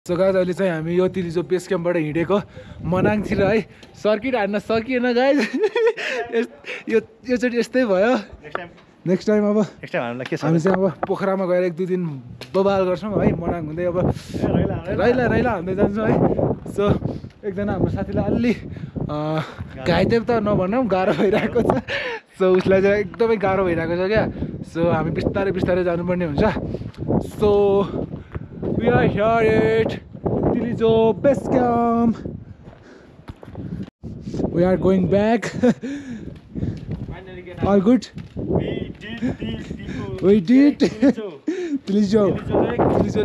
So guys अहिले चाहिँ हामी यो तिलिजो बेस क्याम्पबाट हिँडेको मनाङतिर है सर्किट हान्न सकिएन गाइज योचोटि यस्तै भयो नेक्स्ट टाइम अब हामी चाहिँ अब पोखरामा गएर 1-2 दिन बबाल गर्छौँ है मनाङ हुँदै अब रैला हुँदै जान्छौँ है सो एकजना हाम्रो साथीलाई अलि घाइते त नभनौँ गाह्रो भइरहेको छ सो उसलाई चाहिँ एकदमै गाह्रो भइरहेको छ क्या सो हामी बिस्तारै जानुपर्ने हुन्छ so we are here at Tilijo Base Camp. We are going back. All good? We did. Tilijo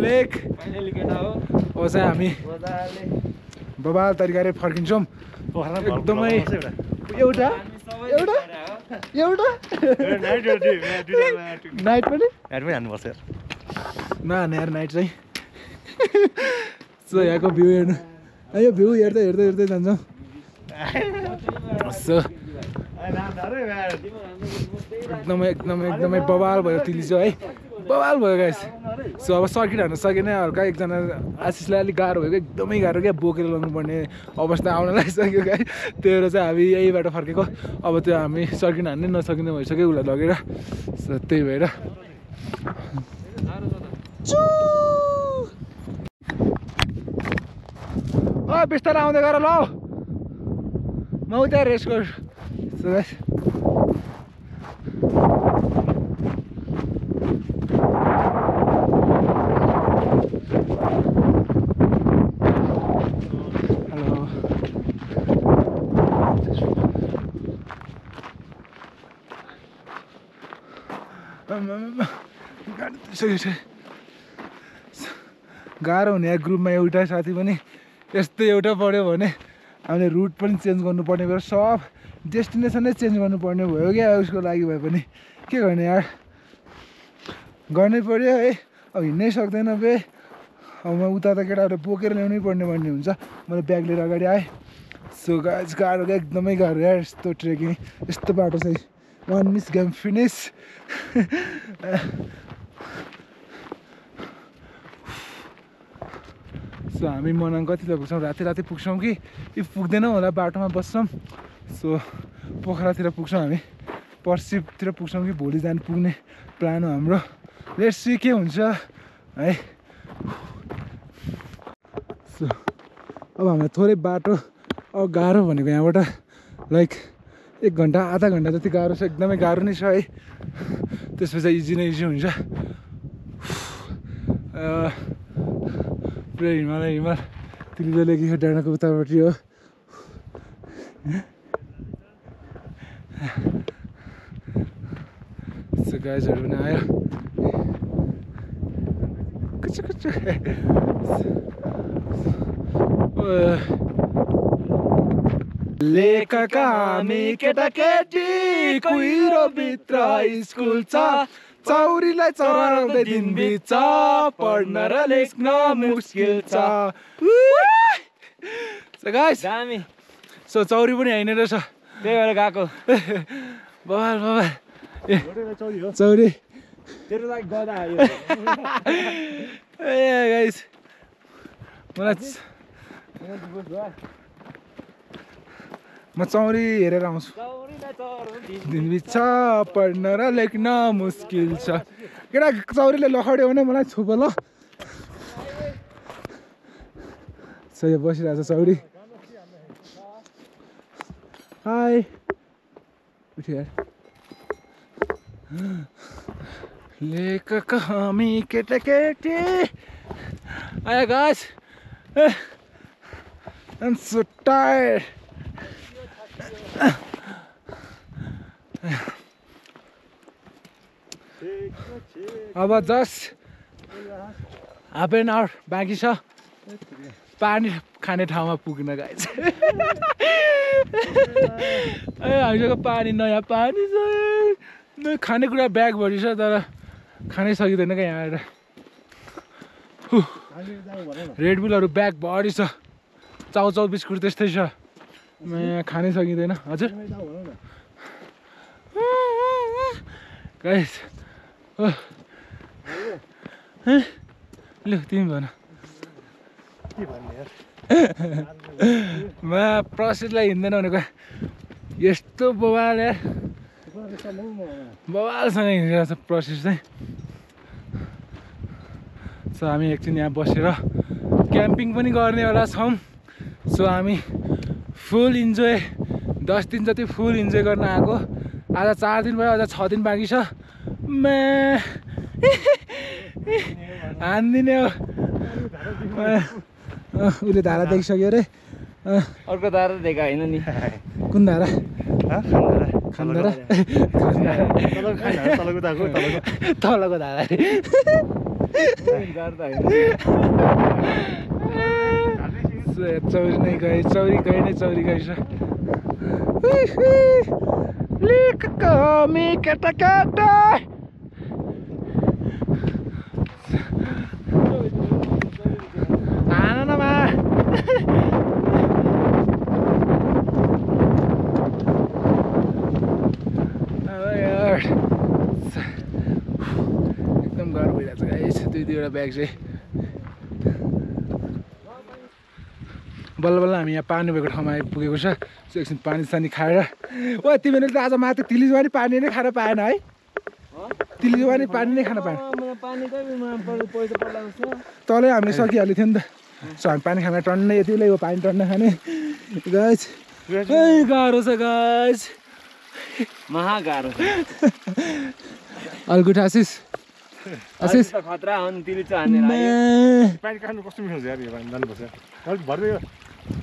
Lake. Finally get out. अब चाहिँ हामी बबाल तरिकाले फर्किन्छौँ एकदमै एउटा नाइट पनि हान्नुपर्छ नहाने यार नाइट चाहिँ सो यहाँको भ्यू हेर्नु यो भ्यू हेर्दै जान्छौँ सो एकदमै बवाल भयो तिलिजो है बवाल भयो गाइस सो अब सर्किट हान्न सकेन हल्का एकजना आशिषलाई अलिक गाह्रो भएको एकदमै गाह्रो क्या बोकेर लानुपर्ने अवस्था आउन लागिसक्यो गाई त्यही भएर चाहिँ हामी यही बाटो फर्केको अब त्यो हामी सर्किट हान्नै नसकिने भइसक्यो उसलाई लगेर सो त्यही भएर बिस्तारै आउँदै गर ल म उता रेस्ट गर गाह्रो हुने या ग्रुपमा एउटा साथी पनि यस्तै एउटा पऱ्यो भने हामीले रुट पनि चेन्ज गर्नुपर्ने भयो सब डेस्टिनेसनै चेन्ज गर्नुपर्ने भयो क्या उसको लागि भए पनि के गर्ने यार गर्नै पऱ्यो है अब हिँड्नै सक्दैन बे अब म उता त केटाहरू बोकेर ल्याउनै पर्ने भन्ने हुन्छ मैले ब्याग लिएर अगाडि आएँ सो गाइस गाह्रो क्या एकदमै गाह्रो यार यस्तो ट्रेकिङ यस्तो बाटो चाहिँ one miss game finish so हामी मनाङ कतिलाई पुग्छौँ राति पुग्छौँ कि पुग्दैनौँ होला बाटोमा बस्छौँ सो पोखरातिर पुग्छौँ हामी पर्सितिर पुग्छौँ कि भोलि जानु पुग्ने प्लान हो हाम्रो लेट्स सी के हुन्छ है सो अब हामीलाई थोरै बाटो अब गाह्रो भनेको यहाँबाट लाइक 1 घन्टा आधा घन्टा जति गाह्रो छ एकदमै गाह्रो नै छ है त्यसपछि इजी हुन्छ पुरै हिमाल तिलिजो लेक डाँडाको उतापट्टि हो सो गाइजहरू पनि आयो लेखका हामी केटाकेटी कुहिरो भित्र स्कुल छ चौरीलाई चराउँदै दिन बिच पढ्न र लेख्न मुस्किल छ सो गाइस सो चौरी पनि हैन रहेछ त्यही भएर गएको बबाल ए चौरी तेरो लागि गदा आयो ए गाइस मलाई म चौरी हेरेर आउँछु दिन बिच पढ्न र लेख्न मुस्किल छ केटा चौरीले लखड्यो भने मलाई छुप ल सही बसिरहेको छ चौरी हाई उठ्यो यार लेखका हामी केटाकेटी आयो गाइस I'm so tired. अब जस्ट हाफ एन आवर बाँकी छ पानी खाने ठाउँमा पुग्न गाइस हामीसँग पानी नयाँ पानी छ खानेकुरा ब्यागभरि छ तर खानै सकिँदैन क्या यहाँ आएर रेडबुलहरू ब्यागभरि छ चाउचाउ बिस्कुट त्यस्तै छ खानै सकिँदैन हजुर गाइस लु तिमी भन प्रसिडलाई हिँड्दैन भनेको यस्तो बवाल यार बवालसँग हिँडिरहेको छ प्रसिड चाहिँ सो हामी एकछिन यहाँ बसेर क्याम्पिङ पनि गर्नेवाला छौँ सो हामी फुल इन्जोय 10 दिन जति फुल इन्जोय गर्न आएको आज 4 दिन भयो अझ 6 दिन बाँकी छ हान्दिने हो उसले धारा देखिसक्यो अरे अर्को धारा देखा होइन नि कुन धारा खान्दारा तलको धारा चौरी नै गए चौरी गए नै चौरी गएछ कमी केटा केटा आननमा एकदम गाह्रो भइरहेको छ गाइस दुईवटा ब्याग चाहिँ बल्ल बल्ल हामी यहाँ पानी भएको ठाउँमा आइपुगेको छ सो एकछिन पानी सानी खाएर ओ तिमीले त आज माथि तिलिजवानी पानी नै खान पाएन है तिलिजवानी पानी नै खान पाएन तलै हामीले सकिहाल्यो थियो नि त सो हामी पानी खाना टन्नै यति बेला यो पानी टन्न खाने गाइस गाह्रो छ गाइस महा गाह्रो अलगुट आशिष आशिष खतरा हो नि तिली चाहिँ हानेर पानी खानु कस्तो मिसाउँछ यार यो पानी जानुपर्छ अलिक भर्दै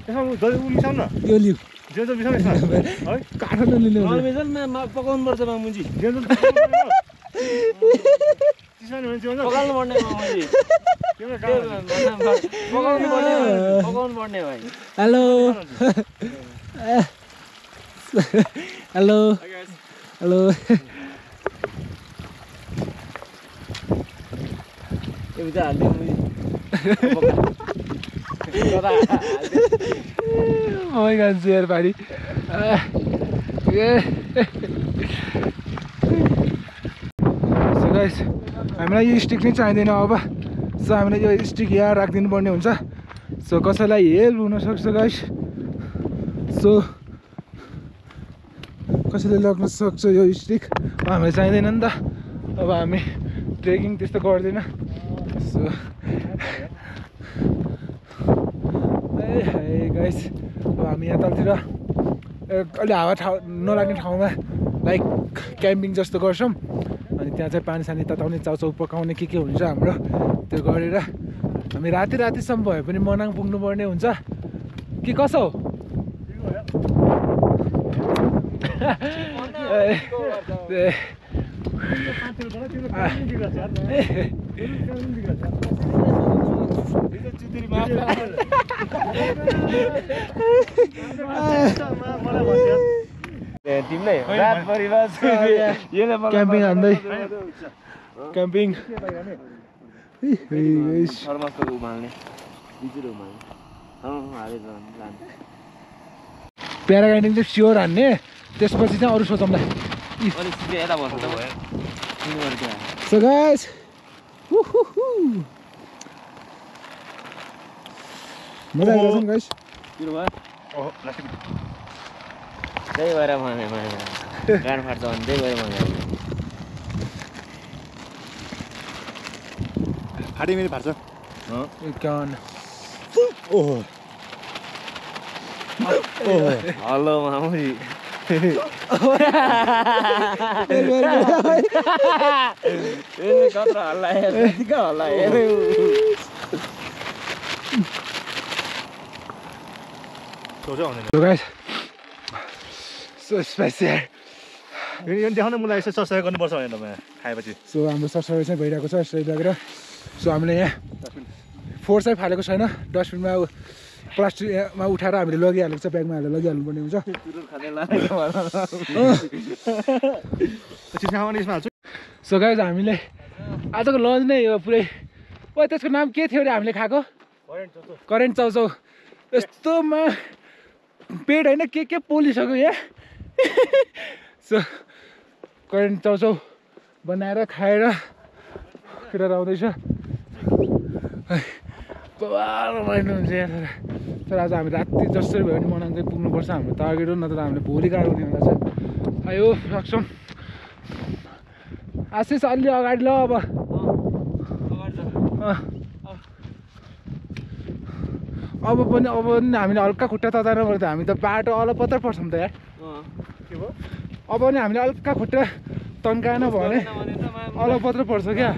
यसमा दही मिसाउन न यो लिउ जेल मिसाउनु है काठमाडौँ लिनु नर्मेजलमा पकाउनु पर्छ मामुजी जेल चिसाउने भने चाहिँ पकाउनु पर्ने मामुजी पकाउनु पर्ने भाइ हेलो हेलो हेलो यो चाहिँ हाल्दियो my god, dear buddy. So guys, हामीलाई यो स्टिक नै चाहिँदैन अब सो हामीलाई यो स्टिक यहाँ राखिदिनु पर्ने हुन्छ सो कसैलाई हेल्प हुनसक्छ गाइस सो कसैले लग्न सक्छ यो स्टिक हामीलाई चाहिँदैन नि त अब हामी ट्रेकिङ त्यस्तो गर्दैन सो गाइस अब हामी यहाँ तलतिर अलि हावा नलाग्ने ठाउँमा लाइक क्याम्पिङ जस्तो गर्छौँ अनि त्यहाँ चाहिँ पानी सानी तताउने चाउचाउ पकाउने के हुन्छ हाम्रो त्यो गरेर हामी रातिसम्म भए पनि मनाङ पुग्नुपर्ने हुन्छ कि कसो हो तिमीले रातभरि क्याम्पिङ हान्दै क्याम्पिङ थर्मसको उमाल्ने बिजुली उमाल्ने प्याराग्लाइडिङ चाहिँ स्योर हान्ने त्यसपछि चाहिँ अरू सोचौँला यता बस्नु त भयो सो गाइस मजा आइरहेछ नि गाइस त्यही भएर भने गाड फाट्छ भने त्यही भएर भने फाटी मेरो फाट्छ हेलो मामुजी कत्रो हल्ला हल्ला So guys, so spicy. यो देखाउन मलाई यसो सब्सक्राइब गर्नुपर्छ भनेर तपाईँ खाएपछि सो हाम्रो सरसफाइ चाहिँ भइरहेको छ यसरी लगेर सो हामीले यहाँ फोहोर चाहिँ फालेको छैन डस्टबिनमा प्लास्टिकमा उठाएर हामीले लगिहालेको छ ब्यागमा हालेर लगिहाल्नु पर्ने हुन्छ सो गाइज हामीले आजको लन्च नै हो पुरै ओ त्यसको नाम के थियो अरे हामीले खाएको करेन्ट चाउचाउ यस्तोमा पेट होइन के पोलिसक्यो यहाँ सो करेन्ट चाउचाउ बनाएर खाएर केटाहरू आउँदैछ बवाल रमाइलो हुन्छ यहाँ तर आज हामी राति जसरी भयो भने मनाङ चाहिँ पुग्नुपर्छ हाम्रो टार्गेट हो नत्र हामीले भोलि गाह्रो हुने होला चाहिँ आयो सक्छौँ आशिष अलि अगाडि ल अब पनि हामीले हल्का खुट्टा तताएर पर्छ हामी त बाटो अलपत्र पर्छौँ त यार के भयो अब पनि हामीले हल्का खुट्टा तन्काएन भने अलपत्र पर्छ क्या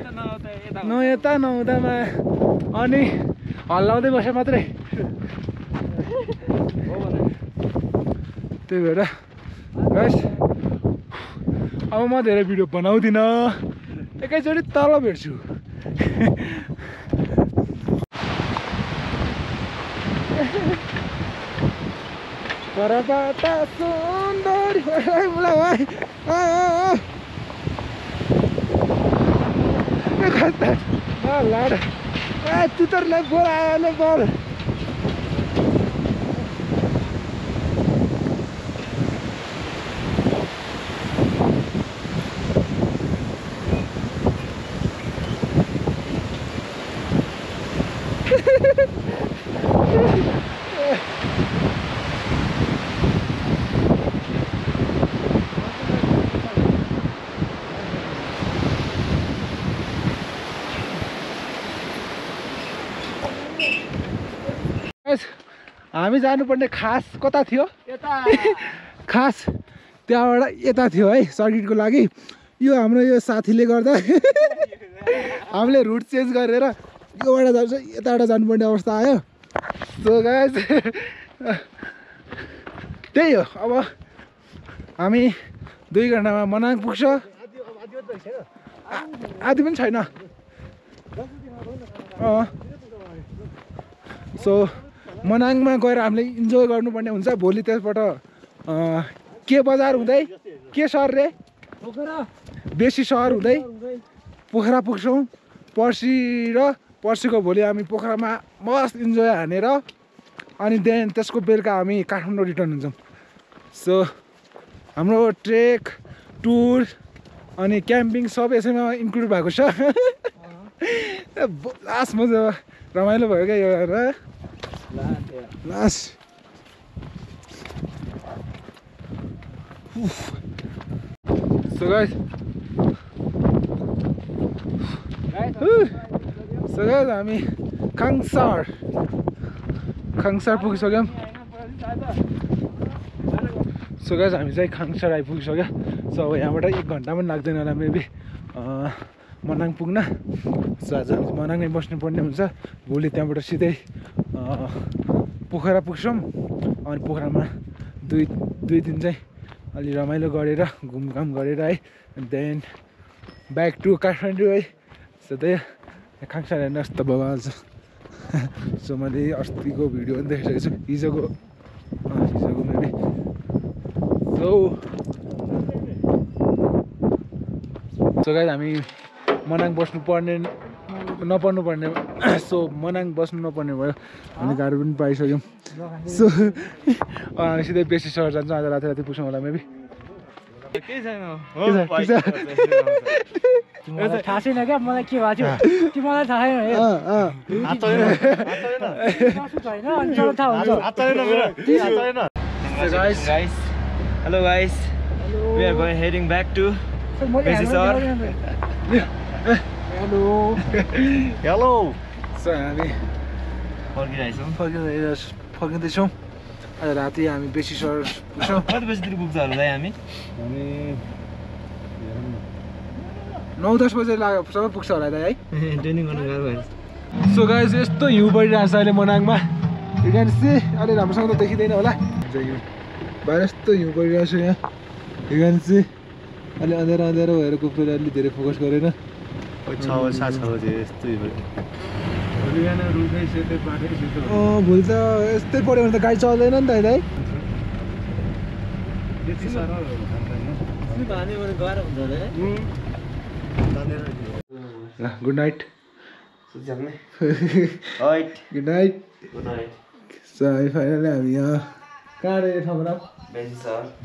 न यता न उतामा अनि हल्लाउँदै बस्यो मात्रै त्यही भएर गाइस अब म धेरै भिडियो बनाउँदिनँ एकैचोटि तल भेट्छु परबाट सुन्दरी मलाई लाड चितरलाई बोलायो बल हामी जानुपर्ने खास कता थियो खास त्यहाँबाट यता थियो है सर्किटको लागि यो हाम्रो यो साथीले गर्दा हामीले रुट चेन्ज गरेर योबाट जान्छ यताबाट जानुपर्ने अवस्था आयो सो गाइस त्यही हो अब हामी 2 घन्टामा मनाङ पुग्छ आदि पनि छैन सो मनाङमा गएर हामीले इन्जोय गर्नुपर्ने हुन्छ भोलि त्यसबाट के बजार हुँदै के सहर रे बेसी सहर हुँदै पोखरा पुग्छौँ पर्सिको भोलि हामी पोखरामा मस्त इन्जोय हानेर अनि देन त्यसको बेलुका हामी काठमाडौँ रिटर्न हुन्छौँ सो हाम्रो ट्रेक टुर अनि क्याम्पिङ सब यसैमा इन्क्लुड भएको छ लास्टमा रमाइलो भयो क्या यो लास्ट सो गाइस हामी खाङसार पुगिसक्यौँ सो गाइस हामी चाहिँ खाङसार आइपुगिसक्यो सो अब यहाँबाट 1 घन्टा पनि लाग्दैन होला मेबी मनाङ पुग्न सो आज हामी मनाङमै बस्नुपर्ने हुन्छ भोलि त्यहाँबाट सिधै पोखरा पुग्छौँ अनि पोखरामा दुई दिन चाहिँ अलि रमाइलो गरेर घुमघाम गरेर है देन ब्याक टु काठमाडौँ है सो त्यही खाङसार हेर्नु यस्तो बवाल छ सो मैले अस्तिको भिडियो पनि देखिसकेको छु हिजोको मेबी सो गाइस हामी मनाङ नपर्नु पर्ने सो मनाङ बस्नु नपर्ने भयो हामीले गाडी पनि पाइसक्यौँ सो हामी सिधै बेसी सहर जान्छौँ आज राति पुग्छौँ होला मेबी थाहा छैन क्या मलाई के भएको थियो त्यो मलाई थाहा छैन Hello guys, we are heading back to Besisar. Hello so हामी फर्किँदैछौँ आज राति हामी बेसी सहर पुग्छौँ कति बजीतिर पुग्छ होला दाइ हामी 9-10 बजे सबै पुग्छ होला दाइ है ट्रेनिङ गर्नु गाह्रो भयो सो गाइस यस्तो हिउँ परिरहेको छ अहिले मनाङमा अहिले राम्रोसँग त देखिँदैन होला बाहिर यस्तो हिउँ परिरहेको छ यहाँ चाहिँ अलि अँध्यारो भएर कुकुरले अलि धेरै फोकस गरेन 6 बजे यस्तो भोलि त यस्तै पऱ्यो भने त गाडी चल्दैन नि त दाइ good night good night so हामी फाइनली हामी यहाँ कहाँ रहेको ठाउँमा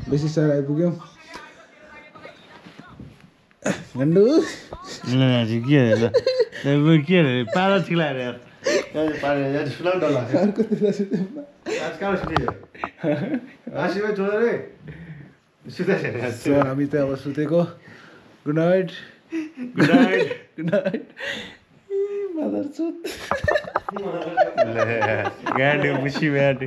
बेसी सहर आइपुग्यौँ के अरे पारा चिलाएर सुनाउनु डर लाग्छ अर्को बेला सुत्यो आज कहाँ सुनियो आशीर्वाद छोडेर सुताइछ सो हामी त अब सुतेको good night good night good night mother सुत गाडी मुसी ब्याट